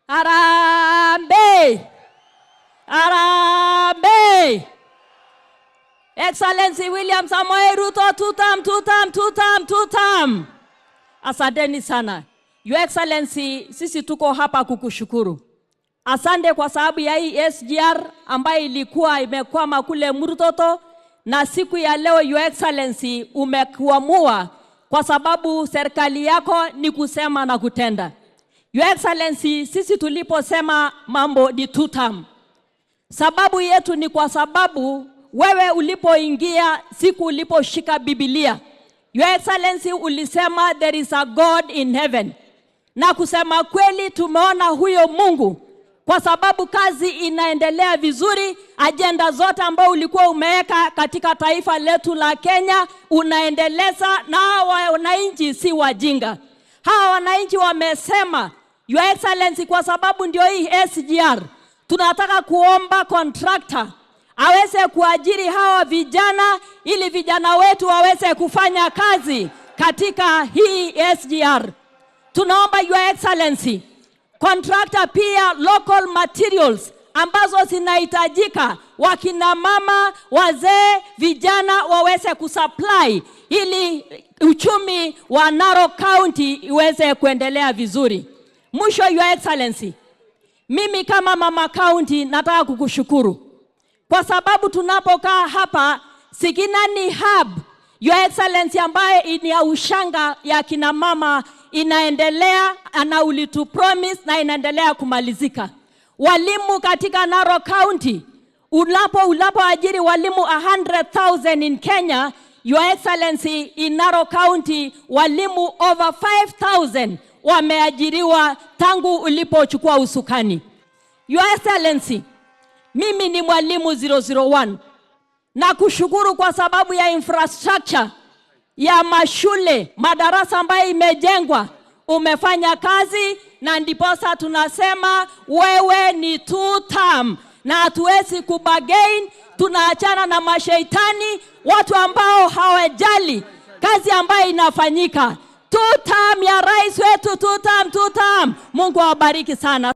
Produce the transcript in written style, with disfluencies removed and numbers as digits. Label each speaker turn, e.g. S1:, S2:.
S1: Harambee! Harambee! Excellency William Samoei Ruto, two term. Asanteni sana. Your Excellency, sisi tuko hapa kukushukuru. Asante kwa sababu ya hii SGR ambayo ilikuwa imekwama kule Murtoto, na siku ya leo Your Excellency umekuamua kwa sababu serikali yako ni kusema na kutenda. Your Excellency, sisi tuliposema mambo ni two term. Sababu yetu ni kwa sababu wewe ulipoingia siku uliposhika Biblia, Your Excellency ulisema there is a God in heaven. Na kusema kweli tumeona huyo Mungu kwa sababu kazi inaendelea vizuri. Agenda zote ambazo ulikuwa umeweka katika taifa letu la Kenya unaendeleza, na wananchi si wajinga. Hawa wananchi wamesema Your Excellency, kwa sababu ndio hii SGR tunataka kuomba contractor aweze kuajiri hawa vijana ili vijana wetu waweze kufanya kazi katika hii SGR. Tunaomba Your Excellency contractor pia local materials ambazo zinahitajika, wakina mama, wazee, vijana waweze kusupply ili uchumi wa Narok County iweze kuendelea vizuri. Mwisho, Your Excellency, mimi kama mama county nataka kukushukuru kwa sababu tunapokaa hapa Sikinani Hub, Your Excellency, ambaye ni ya ushanga ya kina mama inaendelea, ana ulitu promise na inaendelea kumalizika. Walimu katika Narok County, unapoajiri walimu 100,000 in Kenya, Your Excellency, in Narok County walimu over 5,000 wameajiriwa tangu ulipochukua usukani. Your Excellency, mimi ni mwalimu 001 na kushukuru kwa sababu ya infrastructure ya mashule, madarasa ambayo imejengwa. Umefanya kazi na ndiposa tunasema wewe ni two term na hatuwezi kubagain. Tunaachana na mashaitani, watu ambao hawajali kazi ambayo inafanyika. Two term ya rais wetu, two term. Mungu awabariki sana.